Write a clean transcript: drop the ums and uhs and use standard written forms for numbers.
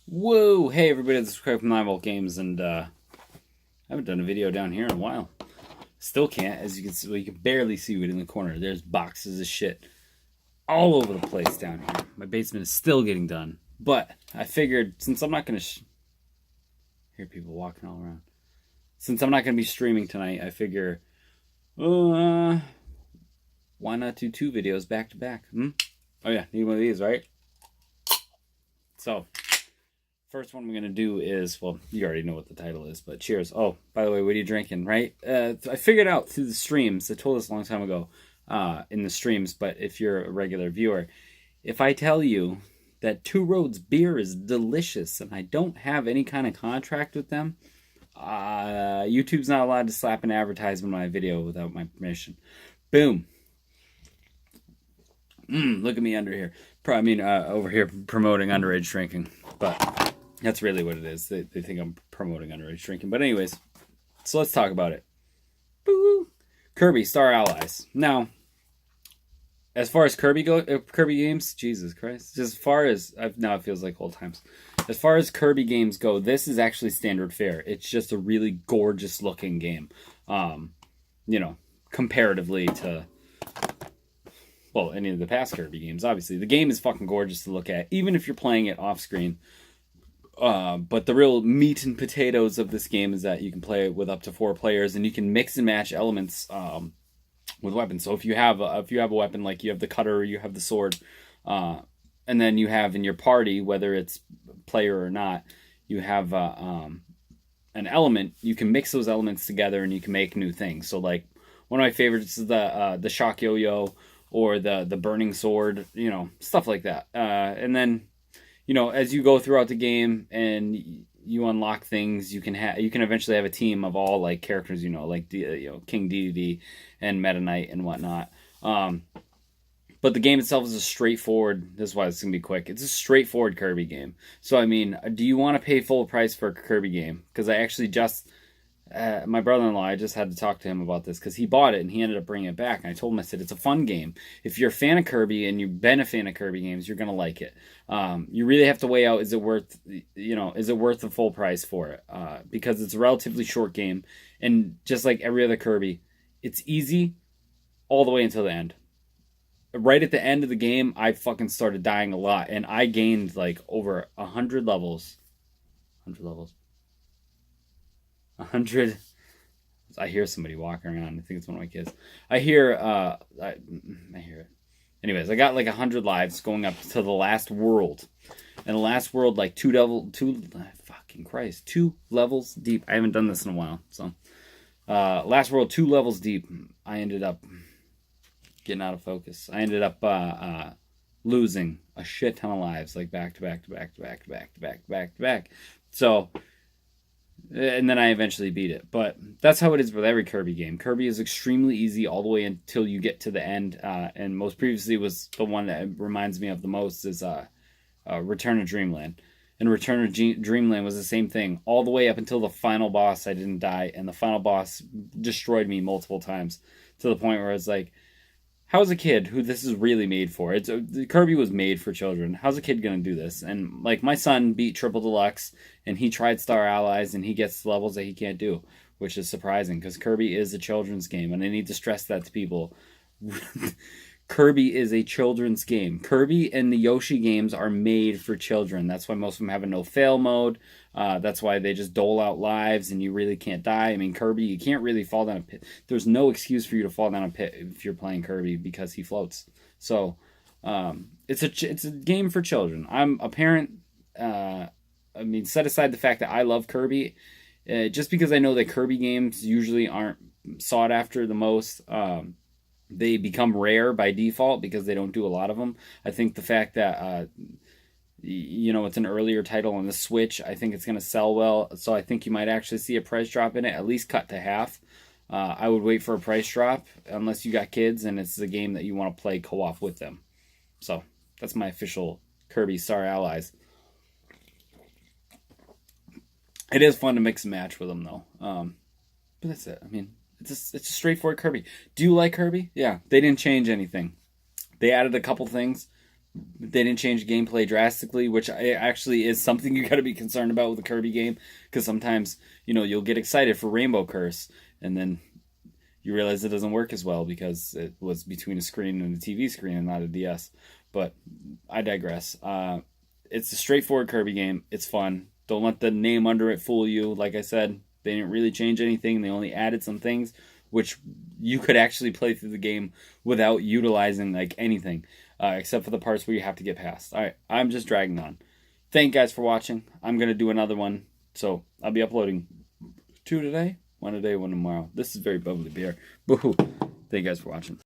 Whoa! Hey everybody, this is Craig from 9 Volt Games, and I haven't done a video down here in a while. Still can't, as you can see, well, you can barely see it in the corner. There's boxes of shit all over the place down here. My basement is still getting done, but I figured since I'm not going to hear people walking all around, since I'm not going to be streaming tonight, I figure, why not do 2 videos back to back? Oh yeah, need one of these, right? So. First one we're going to do is, well, you already know what the title is, but cheers. Oh, by the way, what are you drinking, right? I figured out through the streams, I told this a long time ago in the streams, but if you're a regular viewer, if I tell you that Two Roads beer is delicious and I don't have any kind of contract with them, YouTube's not allowed to slap an advertisement on my video without my permission. Boom. Look at me under here. Over here promoting underage drinking, but... that's really what it is. They think I'm promoting underage drinking. But anyways, so let's talk about it. Boo! Kirby Star Allies. Now, as far as Kirby games, Jesus Christ. As far as, now it feels like old times. As far as Kirby games go, this is actually standard fare. It's just a really gorgeous looking game. Comparatively to, well, any of the past Kirby games, obviously. The game is fucking gorgeous to look at, even if you're playing it off screen. But the real meat and potatoes of this game is that you can play it with up to 4 players, and you can mix and match elements with weapons. So if you have a weapon, like you have the cutter, or you have the sword, and then you have in your party, whether it's player or not, you have an element. You can mix those elements together, and you can make new things. So like one of my favorites is the shock yo-yo or the burning sword, stuff like that. And then, as you go throughout the game and you unlock things, you can eventually have a team of all like characters, like King Dedede and Meta Knight and whatnot. But the game itself is a straightforward. This is why it's gonna be quick. It's a straightforward Kirby game. So I mean, do you want to pay full price for a Kirby game? Because I actually just. My brother-in-law, I just had to talk to him about this because he bought it and he ended up bringing it back. And I told him, I said, it's a fun game. If you're a fan of Kirby and you've been a fan of Kirby games, you're going to like it. You really have to weigh out, is it worth the full price for it? Because it's a relatively short game. And just like every other Kirby, it's easy all the way until the end. Right at the end of the game, I fucking started dying a lot. And I gained like over 100 levels. 100 levels. 100. I hear somebody walking around. I think it's one of my kids. I hear it. Anyways, I got like 100 lives going up to the last world. And the last world, like 2 levels deep. I haven't done this in a while. So, last world, 2 levels deep. I ended up getting out of focus. I ended up losing a shit ton of lives, like back to back to back to back to back to back to back to back. So, and then I eventually beat it. But that's how it is with every Kirby game. Kirby is extremely easy all the way until you get to the end. And most previously was the one that reminds me of the most is Return of Dreamland. And Return of Dreamland was the same thing. All the way up until the final boss, I didn't die. And the final boss destroyed me multiple times. To the point where it's like, how's a kid who this is really made for? Kirby was made for children. How's a kid gonna do this? And like my son beat Triple Deluxe, and he tried Star Allies, and he gets levels that he can't do, which is surprising because Kirby is a children's game, and I need to stress that to people. Kirby is a children's game. Kirby and the Yoshi games are made for children. That's why most of them have a no-fail mode. That's why they just dole out lives and you really can't die. I mean, Kirby, you can't really fall down a pit. There's no excuse for you to fall down a pit if you're playing Kirby because he floats. So, it's a game for children. I'm a parent. Set aside the fact that I love Kirby, just because I know that Kirby games usually aren't sought after the most. They become rare by default because they don't do a lot of them. I think the fact that, it's an earlier title on the Switch, I think it's going to sell well. So I think you might actually see a price drop in it, at least cut to half. I would wait for a price drop unless you got kids and it's a game that you want to play co-op with them. So that's my official Kirby Star Allies. It is fun to mix and match with them though. But that's it. I mean, it's a straightforward Kirby. Do you like Kirby? Yeah, they didn't change anything. They added a couple things, They didn't change gameplay drastically, which actually is something you got to be concerned about with a Kirby game, because sometimes you'll get excited for Rainbow Curse, and then you realize it doesn't work as well because it was between a screen and a TV screen and not a DS. But I digress. It's a straightforward Kirby game. It's fun. Don't let the name under it fool you. Like I said, they didn't really change anything. They only added some things, which you could actually play through the game without utilizing like anything, except for the parts where you have to get past. All right, I'm just dragging on. Thank you guys for watching. I'm going to do another one. So I'll be uploading 2 today, 1 today, 1 tomorrow. This is very bubbly beer. Boo-hoo. Thank you guys for watching.